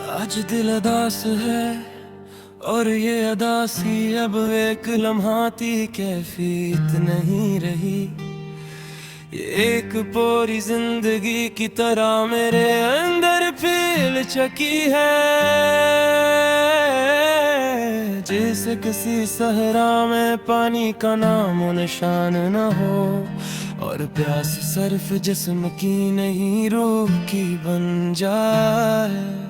आज दिल अदास है और ये अदासी अब एक लम्हाती कैफियत नहीं रही। ये एक पूरी जिंदगी की तरह मेरे अंदर फैल चुकी है। जैसे किसी सहरा में पानी का नामो निशान न हो और प्यास सिर्फ जिस्म की नहीं रूह की बन जाए।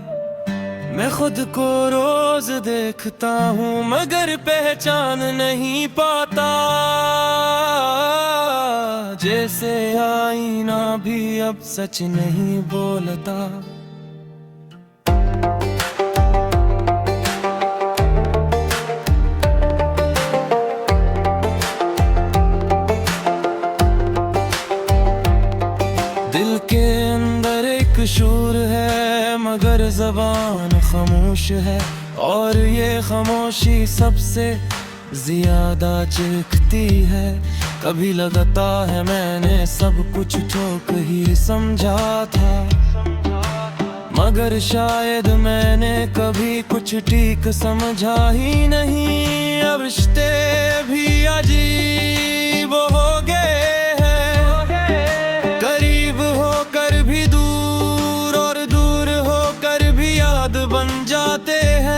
मैं खुद को रोज देखता हूँ मगर पहचान नहीं पाता। जैसे आईना भी अब सच नहीं बोलता। दिल के अंदर एक शोर है मगर ज़बान खामोश है, और ये खामोशी सबसे ज्यादा चिढ़ती है। कभी लगता है मैंने सब कुछ ठोक ही समझा था, मगर शायद मैंने कभी कुछ ठीक समझा ही नहीं। अब रिश्ते भी अजीब हो गए हैं, करीब होकर भी दूर और दूर होकर भी याद बन जाते हैं।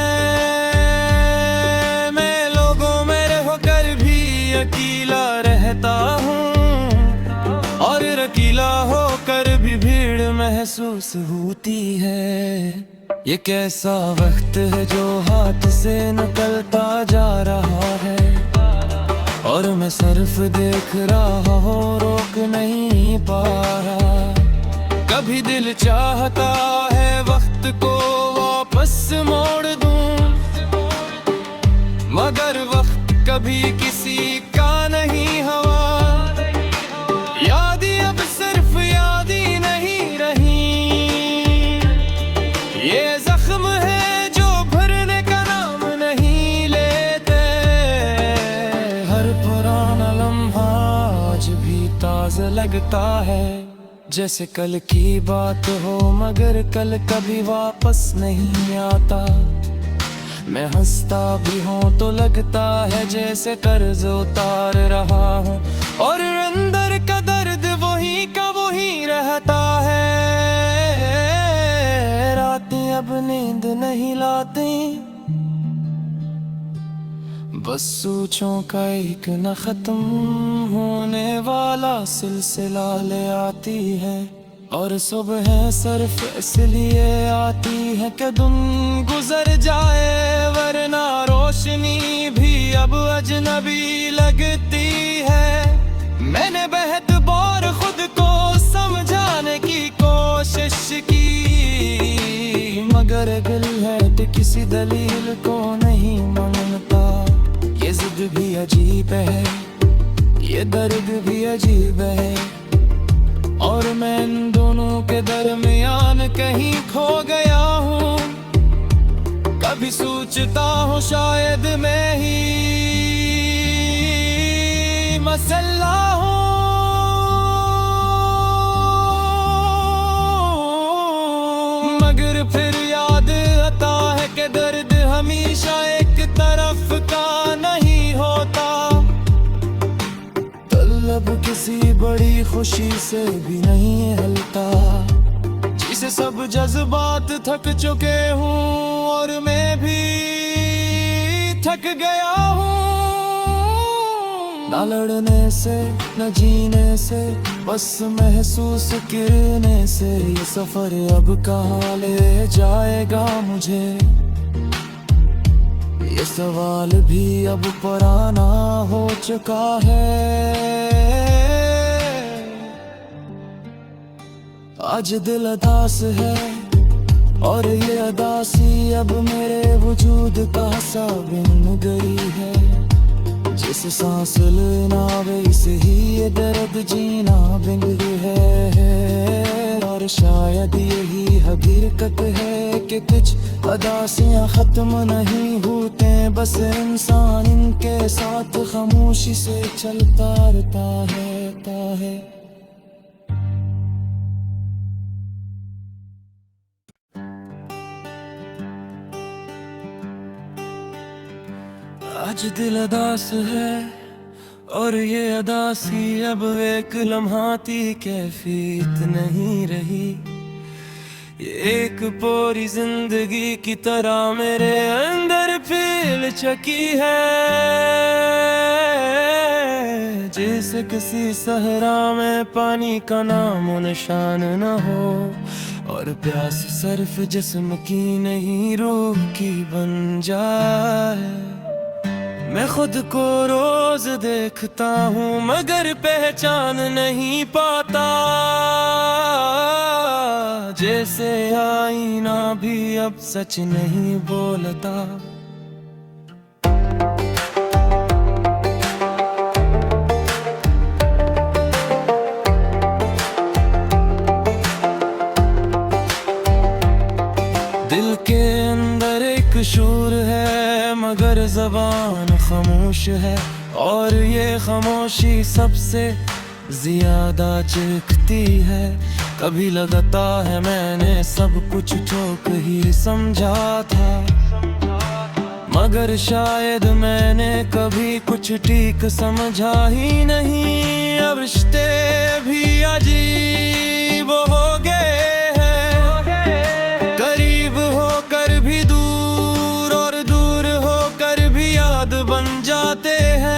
मैं लोगों में रहकर भी अकेला रहता हूँ और अकेला होकर भी भीड़ महसूस होती है। ये कैसा वक्त है जो हाथ से निकलता जा रहा है और मैं सिर्फ देख रहा हूँ, रोक नहीं पा रहा। कभी दिल चाहता है वक्त को वापस मोड़ दूं, मगर वक्त कभी किसी का नहीं हवा। याद अब सिर्फ याद ही नहीं रही, ये जख्म है जो भरने का नाम नहीं लेते। हर पुराना लम्हा आज भी ताज़ा लगता है, जैसे कल की बात हो मगर कल कभी वापस नहीं आता। मैं हंसता भी हूँ तो लगता है जैसे कर्ज उतार रहा हूँ, और अंदर का दर्द वही का वही रहता है। रातें अब नींद नहीं लाती, बस सोचों का एक न खत्म होने वाला सिलसिला ले आती है। और सुबह सिर्फ इसलिए आती है कि दिन गुजर जाए, वरना रोशनी भी अब अजनबी लगती है। मैंने बेहद बार खुद को समझाने की कोशिश की, मगर दिल है तो किसी दलील को नहीं मानता। ये जिद भी अजीब है, ये दर्द भी अजीब है, और मैं इन दोनों के दरमियान कहीं खो गया हूँ। कभी सोचता हूँ शायद मैं ही मसला हूँ, मगर फिर याद आता है कि दर्द हमेशा एक तरफ का नहीं होता। तलब किसी बड़ी खुशी से भी नहीं हलता, जिसे सब जज्बात थक चुके हूँ और मैं भी थक गया हूँ। न लड़ने से न जीने से, बस महसूस करने से, ये सफर अब कहाँ ले जाएगा मुझे। ये सवाल भी अब पुराना हो चुका है। आज दिल अदास है और ये अदासी अब मेरे वजूद का सा बिन गई है। जिस सांस लेना वैसे ही ये दर्द जीना बिन है, और शायद यही हकीकत है कि कुछ अदासियाँ खत्म नहीं होते, बस इंसान इनके साथ खामोशी से चलता रहता है। आज दिल अदास है और ये अदासी अब एक लम्हाती कैफियत नहीं रही। ये एक पूरी जिंदगी की तरह मेरे अंदर फैल चुकी है। जैसे किसी सहरा में पानी का नामो निशान न हो और प्यास सिर्फ जिस्म की नहीं रूह की बन जाए। मैं खुद को रोज देखता हूँ मगर पहचान नहीं पाता। जैसे आईना भी अब सच नहीं बोलता। दिल के अंदर एक शोर है मगर ज़बान खामोश है और ये खामोशी सबसे ज्यादा चीखती है। कभी लगता है मैंने सब कुछ ठोक ही समझा था मगर शायद मैंने कभी कुछ ठीक समझा ही नहीं। अब रिश्ते भी अजीब हो गए हैं, करीब होकर भी दूर और दूर होकर भी याद बन जाते हैं।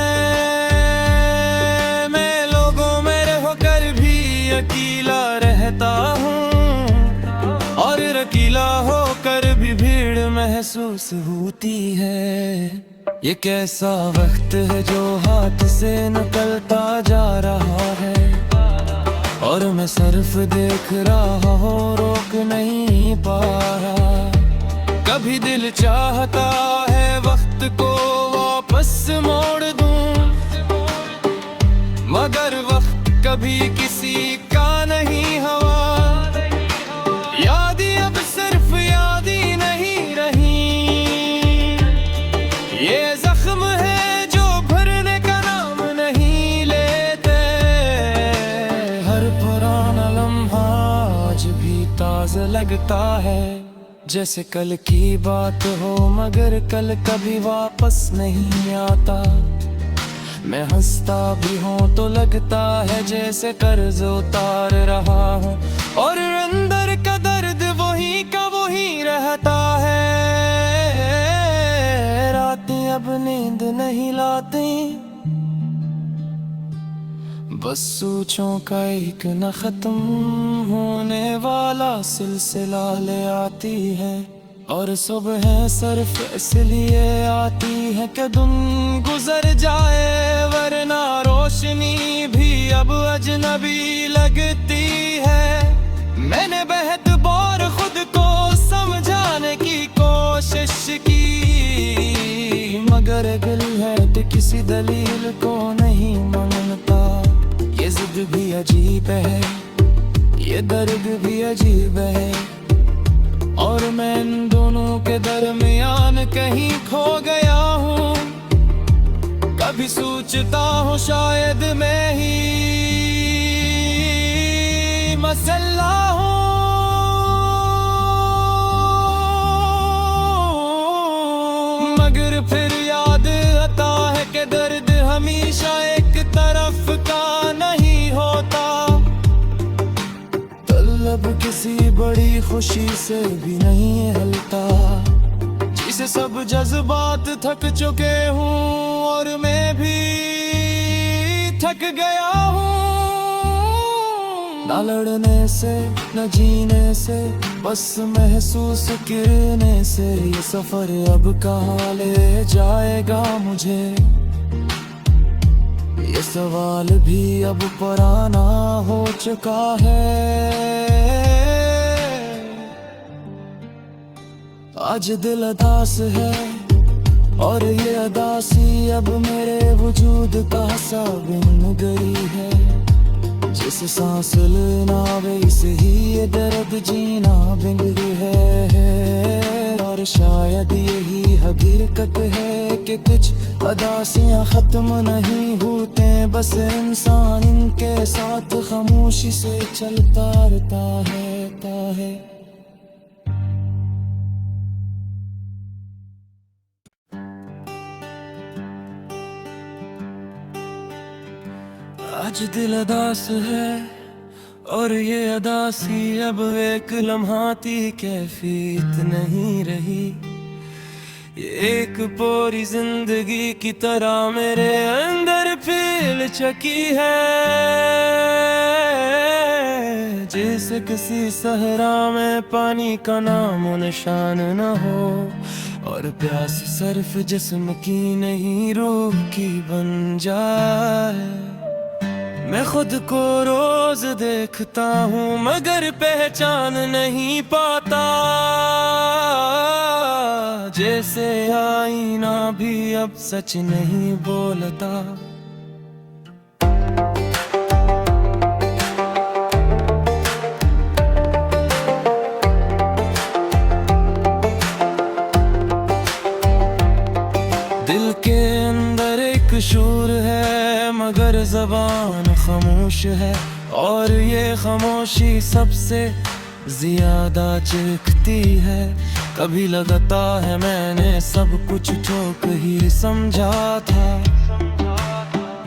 मैं लोगों में रहकर भी अकेला रहता हूँ और अकेला होकर भी भीड़ महसूस होती है। ये कैसा वक्त है जो हाथ से निकलता जा रहा है और मैं सिर्फ देख रहा हूँ, रोक नहीं पा रहा। कभी दिल चाहता है वक्त को वापस मोड़ दूं मगर वक्त कभी किसी का नहीं हवा। यादें अब सिर्फ यादें नहीं रही, ये जख्म है जो भरने का नाम नहीं लेते। हर पुराना लम्हा आज भी ताज़ा लगता है जैसे कल की बात हो मगर कल कभी वापस नहीं आता। मैं हंसता भी हूँ तो लगता है जैसे कर्ज उतार रहा हूँ और अंदर का दर्द वही का वही रहता है। रातें अब नींद नहीं लाती, बस सोचों का एक न खत्म होने वाला सिलसिला ले आती है और सुबह सिर्फ इसलिए आती है कि दिन गुजर जाए वरना रोशनी भी अब अजनबी लगती है। मैंने बेहद बार खुद को समझाने की कोशिश की मगर दिल है तो किसी दलील को नहीं मानता। ये जिद भी अजीब है, ये दर्द भी अजीब है और मैं इन दोनों के दरमियान कहीं खो गया हूँ। कभी सोचता हूँ शायद मैं ही मसला हूँ मगर फिर याद आता है कि दर्द हमेशा एक तरफ का नहीं होता। तलब किसी बड़ी खुशी से भी नहीं हलता, जिसे सब जज्बात थक चुके हूँ और मैं भी थक गया हूँ। न लड़ने से न जीने से बस महसूस करने से ये सफर अब कहाँ ले जाएगा मुझे। ये सवाल भी अब पुराना हो चुका है। आज दिल अदास है और ये अदासी अब मेरे वजूद का सा बिन गई है। जिस सांस लेना वैसे ही ये दर्द जीना बिंग है और शायद यही हकीकत है कि कुछ अदासियां खत्म नहीं होते, बस इंसान इनके साथ खामोशी से चलता रहता है। आज दिल अदास है और ये अदासी अब एक लम्हाती कैफियत नहीं रही। ये एक पूरी जिंदगी की तरह मेरे अंदर फैल चुकी है। जैसे किसी सहरा में पानी का नामो निशान न हो और प्यास सिर्फ जिस्म की नहीं रूह की बन जाए। मैं खुद को रोज देखता हूँ मगर पहचान नहीं पाता। जैसे आईना भी अब सच नहीं बोलता। दिल के अंदर एक शूर है मगर ज़बान खामोश है और ये खामोशी सबसे ज्यादा चिढ़ती है। कभी लगता है मैंने सब कुछ ठोक ही समझा था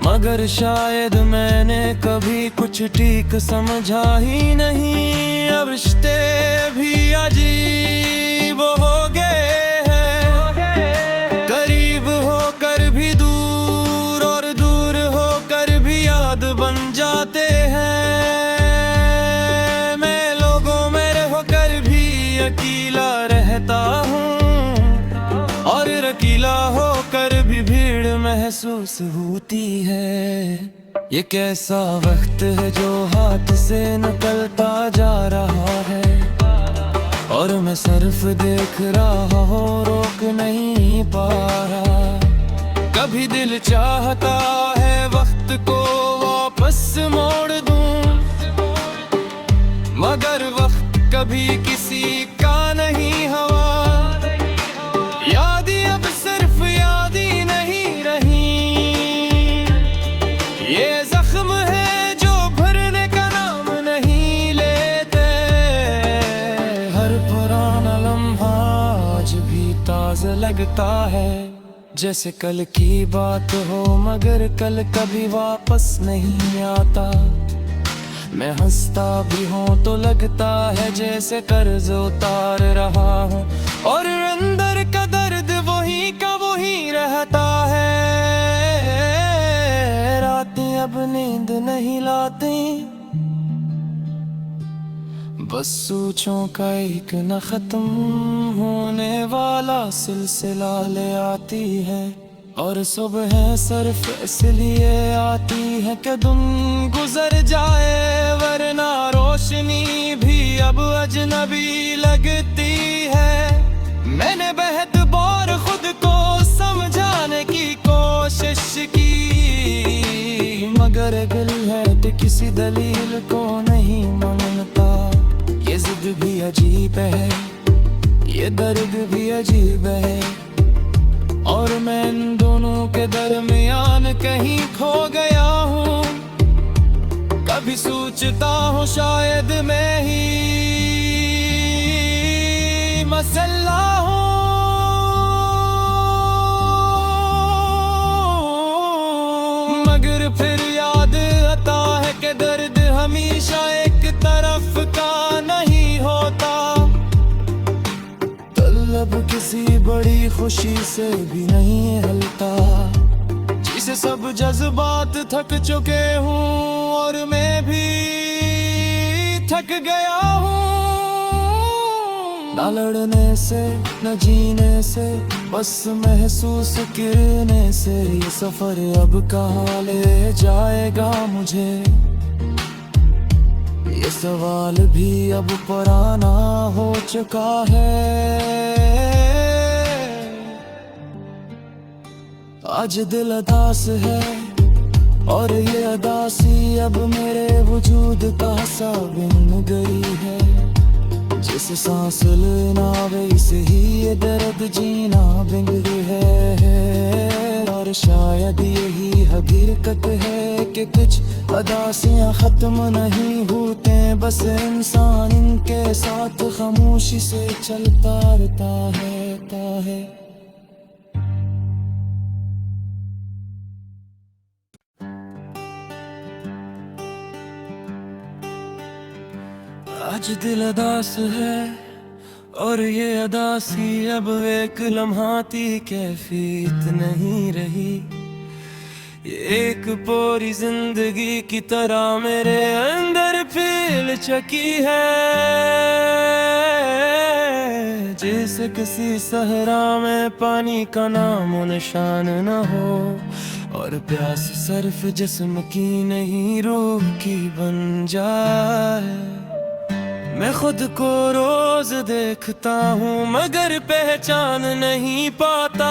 मगर शायद मैंने कभी कुछ ठीक समझा ही नहीं। अब रिश्ते भी अजीब हो गए हैं, करीब होकर भी दूर और दूर होकर भी याद बन जाते हैं। मैं लोगों में रहकर भी अकेला रहता हूँ और अकेला होकर भी भीड़ महसूस होती है। ये कैसा वक्त है जो हाथ से निकलता जा रहा है और मैं सिर्फ देख रहा हूँ, रोक नहीं पा रहा। कभी दिल चाहता है वक्त को वापस मोड़ दूं मगर वक्त कभी किसी का नहीं हवा। याद अब सिर्फ याद ही नहीं रही। ये जख्म है जो भरने का नाम नहीं लेते। हर पुराना लम्हा आज भी ताज़ा लगता है जैसे कल की बात हो मगर कल कभी वापस नहीं आता। मैं हंसता भी हूँ तो लगता है जैसे कर्ज उतार रहा हूँ और अंदर का दर्द वही का वही रहता है। रातें अब नींद नहीं लाती, बस सोचों का एक न खत्म होने वाला सिलसिला ले आती है और सुबह सिर्फ इसलिए आती है कि दिन गुजर जाए वरना रोशनी भी अब अजनबी लगती है। मैंने बेहद बार खुद को समझाने की कोशिश की मगर दिल है कि किसी दलील को नहीं मानता। ये जिद भी अजीब है, ये दर्द भी अजीब है और मैं इन दोनों के दरमियान कहीं खो गया हूँ। कभी सोचता हूँ शायद मैं ही मसला हूँ मगर फिर याद आता है कि दर्द हमेशा एक तरफ का नहीं होता। तलब किसी बड़ी खुशी से भी नहीं हलता जिसे सब जज्बात थक चुके हूँ और मैं भी थक गया हूँ। न लड़ने से न जीने से बस महसूस करने से ये सफर अब कहाँ ले जाएगा मुझे। ये सवाल भी अब पुराना हो चुका है। आज दिल अदास है और ये अदासी अब मेरे वजूद का सा बिन गई है। जिस सांस लेना वैसे ही ये दर्द जीना बिन है और शायद यही हकीकत है कि कुछ अदासियाँ खत्म नहीं होते, बस इंसान इनके साथ खामोशी से चलता रहता है। आज दिल अदास है और ये अदासी अब एक लम्हाती कैफियत नहीं रही। ये एक पूरी जिंदगी की तरह मेरे अंदर फैल चुकी है। जैसे किसी सहरा में पानी का नामो निशान न हो और प्यास सिर्फ जिस्म की नहीं रूह की बन जाए। मैं खुद को रोज देखता हूँ मगर पहचान नहीं पाता।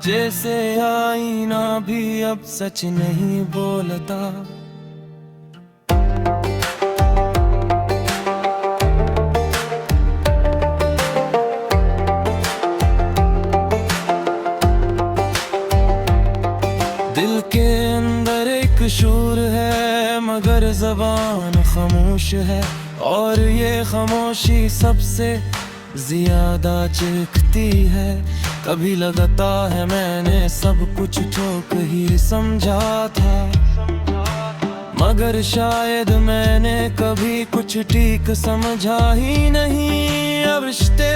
जैसे आईना भी अब सच नहीं बोलता। दिल के अंदर एक शोर है मगर ज़बान खामोश है और ये खामोशी सबसे ज्यादा चीखती है। कभी लगता है मैंने सब कुछ ठोक ही समझा था मगर शायद मैंने कभी कुछ ठीक समझा ही नहीं। अब रिश्ते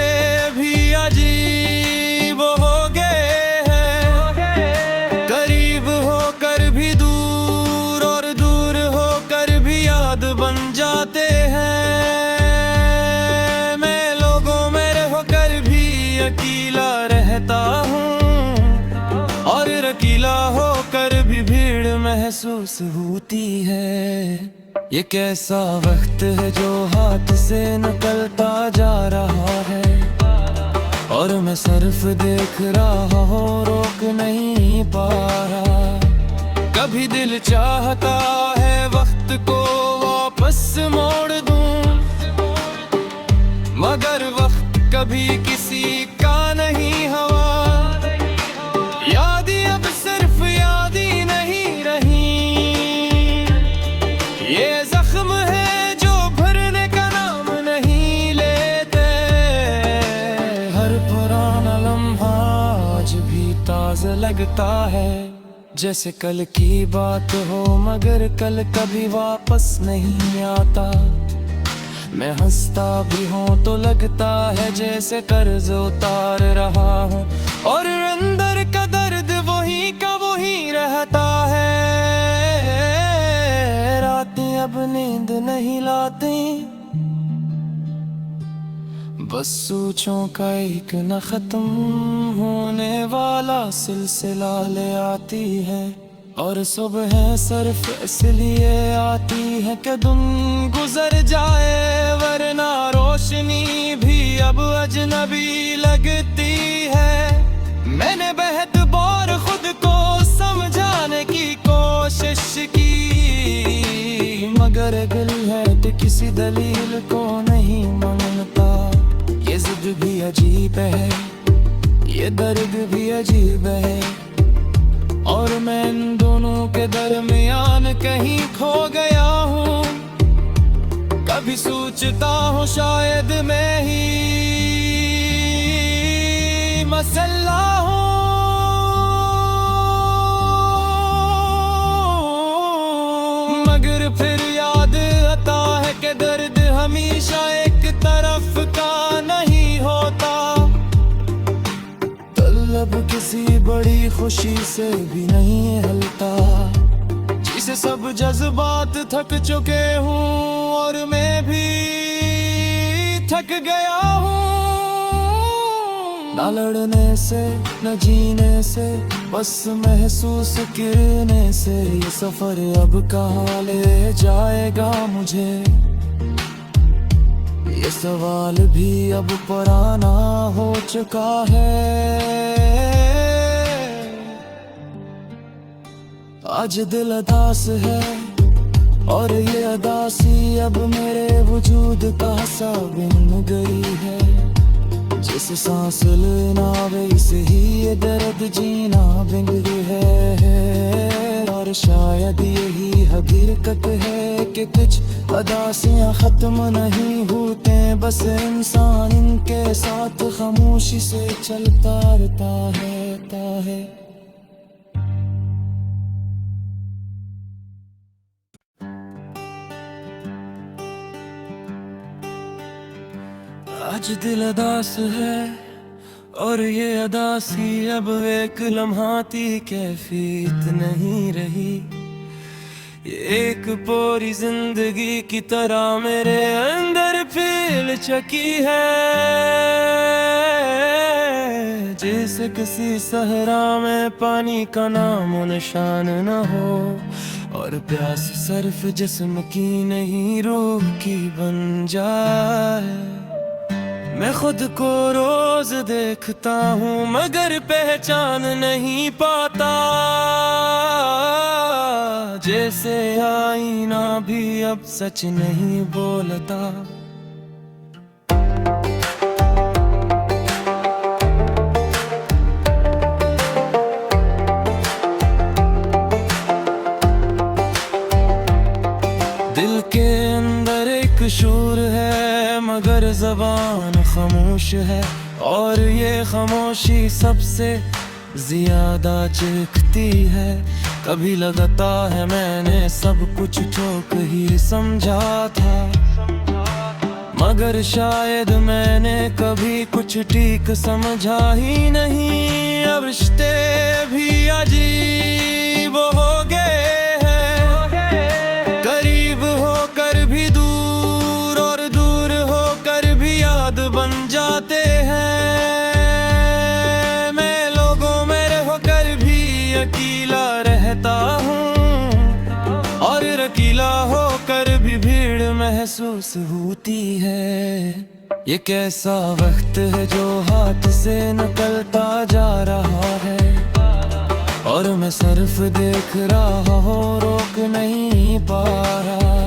भी अजीब हो गए हैं, करीब होकर भी दूर और दूर होकर भी याद बन जाते हैं। मैं लोगों में रहकर भी अकेला रहता हूँ और अकेला होकर भी भीड़ महसूस होती है। ये कैसा वक्त है जो हाथ से निकलता जा रहा है और मैं सिर्फ देख रहा हूँ, रोक नहीं पा रहा। कभी दिल चाहता है वक्त को वापस मोड़ दूं मगर वक्त कभी किसी का नहीं हवा। यादें अब सिर्फ याद ही नहीं रही, ये जख्म है जो भरने का नाम नहीं लेते। हर पुराना लम्हा आज भी ताज़ा लगता है जैसे कल की बात हो मगर कल कभी वापस नहीं आता। मैं हंसता भी हूँ तो लगता है जैसे कर्ज उतार रहा हूँ और अंदर का दर्द वही का वही रहता है। रातें अब नींद नहीं लाती, बस सोचों का एक न खत्म होने वाला सिलसिला ले आती है और सुबह सिर्फ इसलिए आती है कि दिन गुजर जाए वरना रोशनी भी अब अजनबी लगती है। मैंने बेहद बार खुद को समझाने की कोशिश की मगर दिल है तो किसी दलील को नहीं मानता। ये जिद भी अजीब है, ये दर्द भी अजीब है और मैं इन दोनों के दरमियान कहीं खो गया हूँ। कभी सोचता हूँ शायद मैं ही मसला हूँ मगर फिर याद आता है कि दर्द हमेशा एक तरफ का नहीं होता। तलब किसी बड़ी खुशी से भी नहीं हलता, जिसे सब जज्बात थक चुके हूँ और मैं भी थक गया हूँ। न लड़ने से न जीने से बस महसूस करने से ये सफर अब कहाँ ले जाएगा मुझे। ये सवाल भी अब पुराना हो चुका है। आज दिल अदास है और ये अदासी अब मेरे वजूद का सा बिन गई है। जिस सांस लेना वैसे ही ये दर्द जीना बिन है और शायद यही हकीकत है कि कुछ अदासियाँ खत्म नहीं होते, बस इंसान इनके साथ खामोशी से चलता रहता है। आज दिल अदास है और ये अदासी अब एक लम्हाती कैफियत नहीं रही। ये एक पूरी जिंदगी की तरह मेरे अंदर फैल चुकी है। जैसे किसी सहरा में पानी का नामो निशान न हो और प्यास सिर्फ जिस्म की नहीं रूह की बन जाए। मैं खुद को रोज देखता हूँ मगर पहचान नहीं पाता। जैसे आईना भी अब सच नहीं बोलता। दिल के अंदर एक शूर है मगर ज़बान खामोश है और ये खामोशी सबसे ज्यादा चीखती है। कभी लगता है मैंने सब कुछ ठोक ही समझा था मगर शायद मैंने कभी कुछ ठीक समझा ही नहीं। अब रिश्ते भी अजीब हो गए हैं, करीब होकर भी दूर और दूर होकर भी याद बन जाते हैं। मैं लोगों में रहकर भी अकेला रहता हूँ और अकेला होकर भी भीड़ महसूस होती है। ये कैसा वक्त है जो हाथ से निकलता जा रहा है और मैं सिर्फ देख रहा हूँ, रोक नहीं पा रहा।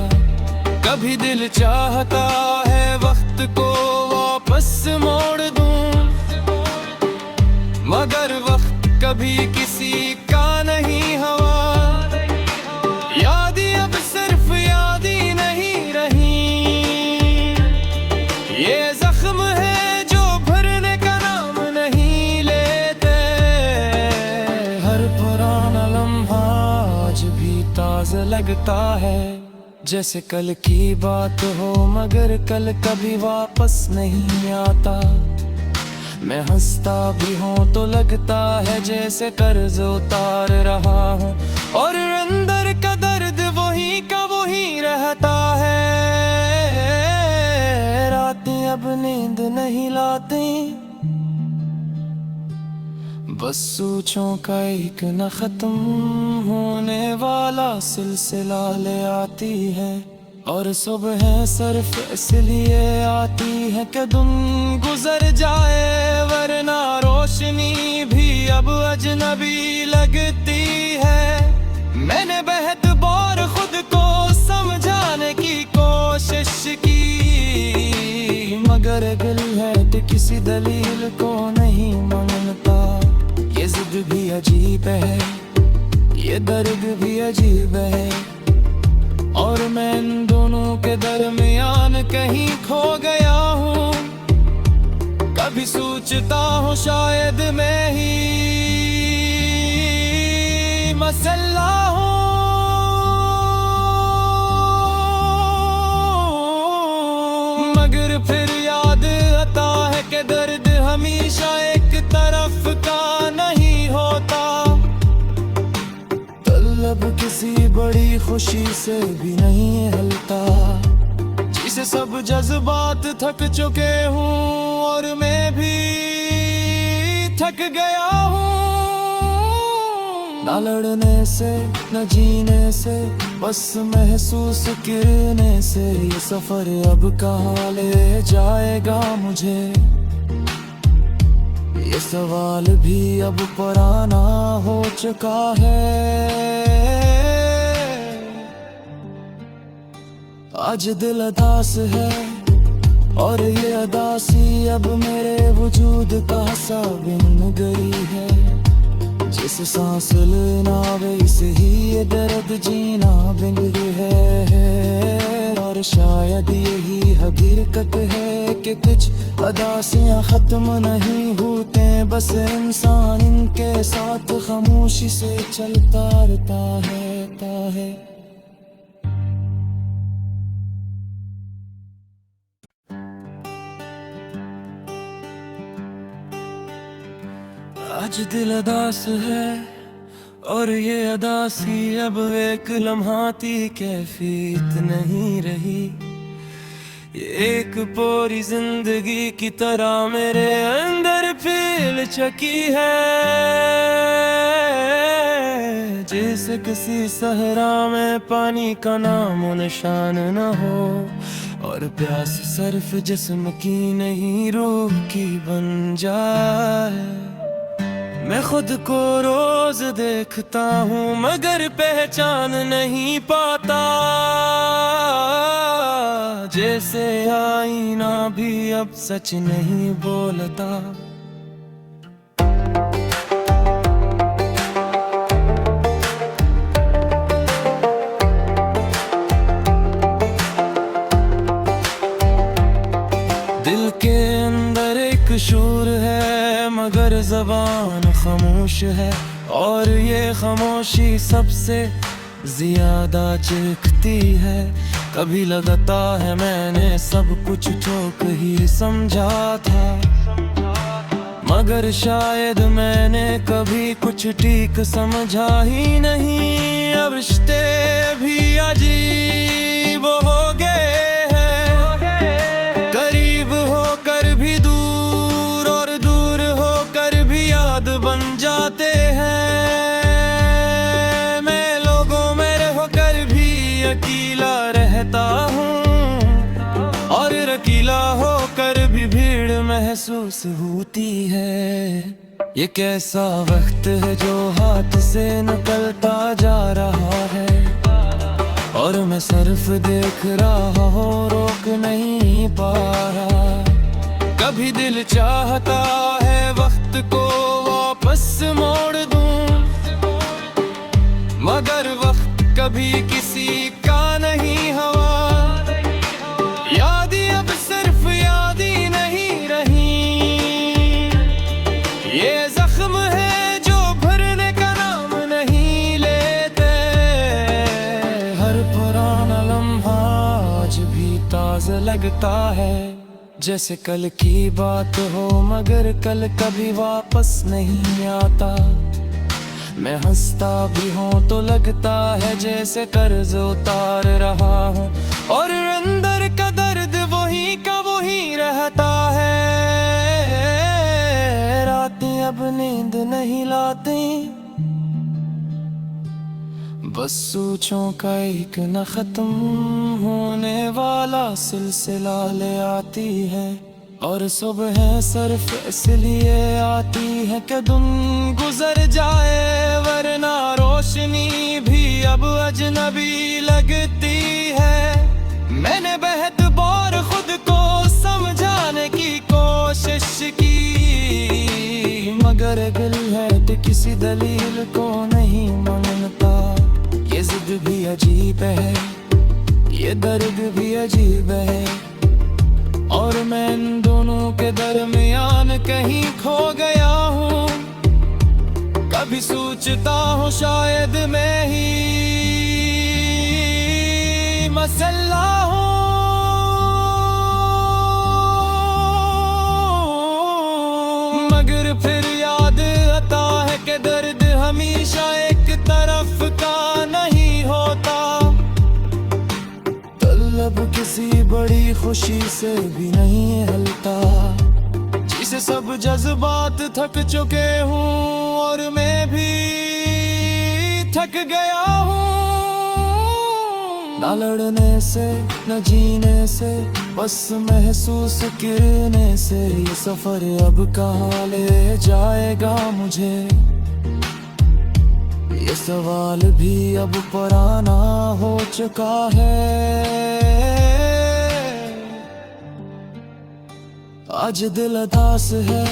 कभी दिल चाहता है वक्त को वापस मोड़ दूं मगर वक्त कभी किसी का नहीं हवा। याद अब सिर्फ याद ही नहीं रही। ये जख्म है जो भरने का नाम नहीं लेते। हर पुराना लम्हा आज भी ताज़ा लगता है जैसे कल की बात हो मगर कल कभी वापस नहीं आता। मैं हंसता भी हूँ तो लगता है जैसे कर्ज उतार रहा हूँ और अंदर का दर्द वही का वही रहता है। रातें अब नींद नहीं लाती, बस सोचों का एक न खत्म होने वाला सिलसिला ले आती है और सुबह सिर्फ इसलिए आती है कि दिन गुजर जाए वरना रोशनी भी अब अजनबी लगती है। मैंने बेहद बार खुद को समझाने की कोशिश की मगर दिल है कि किसी दलील को नहीं मानता। ये जिद भी अजीब है, ये दर्द भी अजीब है और मैं इन दोनों के दरमियान कहीं खो गया हूँ। कभी सोचता हूँ शायद मैं ही मसला हूँ मगर फिर याद आता है कि दर्द हमेशा एक तरफ का नहीं होता। तलब किसी बड़ी खुशी से भी नहीं हलता जिसे सब जज्बात थक चुके हूँ और मैं भी थक गया हूँ। न लड़ने से न जीने से बस महसूस करने से ये सफर अब कहाँ ले जाएगा मुझे। ये सवाल भी अब पुराना हो चुका है। आज दिल अदास है और ये अदासी अब मेरे वजूद का सा बिन गई है। जिस सांस लेना वैसे ही ये दर्द जीना बिन है और शायद यही हकीकत है कि कुछ अदासियाँ खत्म नहीं होते बस इंसान इनके साथ खामोशी से चलता रहता है। आज दिल अदास है और ये अदासी अब एक लम्हाती कैफियत नहीं रही। ये एक पूरी जिंदगी की तरह मेरे अंदर फैल चुकी है। जैसे किसी सहरा में पानी का नामो निशान न हो और प्यास सिर्फ जिस्म की नहीं रूह की बन जाए। मैं खुद को रोज देखता हूँ मगर पहचान नहीं पाता। जैसे आईना भी अब सच नहीं बोलता। दिल के अंदर एक शूर है मगर ज़बान खामोश है और ये खामोशी सबसे ज्यादा चीखती है। कभी लगता है मैंने सब कुछ ठोक ही समझा था मगर शायद मैंने कभी कुछ ठीक समझा ही नहीं। अब रिश्ते भी अजीब हो गए हैं, करीब होकर भी दूर और दूर होकर भी याद बन जाते हैं। मैं लोगों में रहकर भी अकेला रहता हूँ और अकेला होकर भी भीड़ महसूस होती है। ये कैसा वक्त है जो हाथ से निकलता जा रहा है और मैं सिर्फ देख रहा हूँ, रोक नहीं पा रहा। कभी दिल चाहता है वक्त को वापस मोड़ दूं मगर वक्त कभी किसी का नहीं हवा। यादें अब सिर्फ यादें नहीं रही, ये जख्म है जो भरने का नाम नहीं लेते। हर पुराना लम्हा आज भी ताज़ा लगता है जैसे कल की बात हो मगर कल कभी वापस नहीं आता। मैं हंसता भी हूँ तो लगता है जैसे कर्ज उतार रहा हूँ और अंदर का दर्द वही का वही रहता है। रातें अब नींद नहीं लाती, बस सोचों का एक न खत्म होने वाला सिलसिला ले आती है और सुबह सिर्फ इसलिए आती है कि दिन गुजर जाए वरना रोशनी भी अब अजनबी लगती है। मैंने बेहद बार खुद को समझाने की कोशिश की मगर दिल है तो किसी दलील को नहीं मानता। ये जिद भी अजीब है, ये दर्द भी अजीब है और मैं इन दोनों के दरमियान कहीं खो गया हूँ। कभी सोचता हूँ शायद मैं ही मसला हूँ मगर फिर याद आता है कि दर्द हमेशा एक तरफ का नहीं होता। तलब किसी बड़ी खुशी से भी नहीं हलता, जिसे सब जज्बात थक चुके हूँ और मैं भी थक गया हूँ। न लड़ने से न जीने से बस महसूस करने से ये सफर अब कहाँ ले जाएगा मुझे। ये सवाल भी अब पुराना हो चुका है। आज दिल अदास है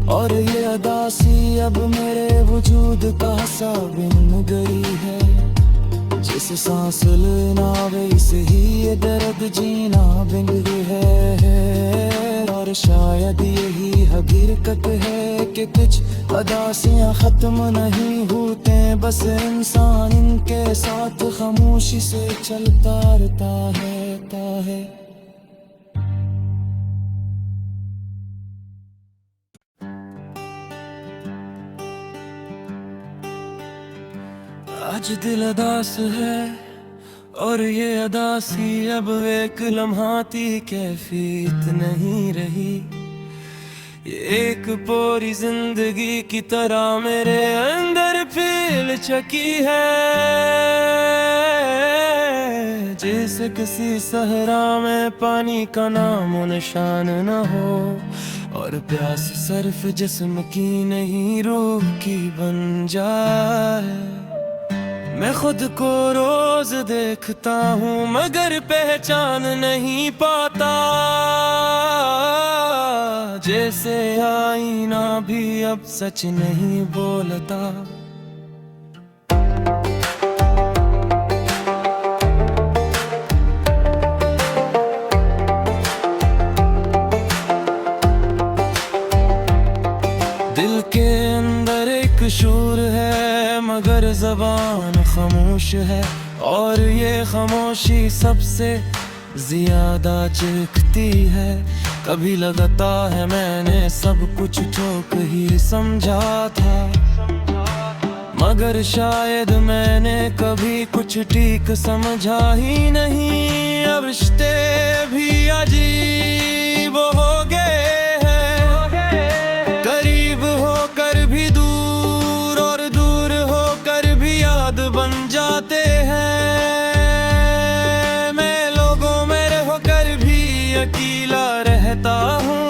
और ये अदासी अब मेरे वजूद का सा बिन गई है। जिस सांस लेना वैसे ही ये दर्द जीना बिन है और शायद यही हकीकत है कि कुछ अदासियां खत्म नहीं होते, बस इंसान इनके साथ खामोशी से चलता रहता है। आज दिल अदास है और ये अदासी अब एक लम्हाती कैफियत नहीं रही। ये एक पूरी जिंदगी की तरह मेरे अंदर फैल चुकी है। जैसे किसी सहरा में पानी का नामो निशान न हो और प्यास सिर्फ जिस्म की नहीं रूह की बन जाए। मैं खुद को रोज देखता हूँ मगर पहचान नहीं पाता। जैसे आईना भी अब सच नहीं बोलता। दिल के अंदर एक शूर है मगर ज़बान खामोश है और ये खामोशी सबसे ज्यादा चिढ़ती है। कभी लगता है मैंने सब कुछ ठोक ही समझा था मगर शायद मैंने कभी कुछ ठीक समझा ही नहीं। अब रिश्ते भी अजीब हो गए हैं, करीब होकर भी दूर और दूर होकर भी याद बन जाते हैं। मैं लोगों में रहकर भी अकेला रहता हूँ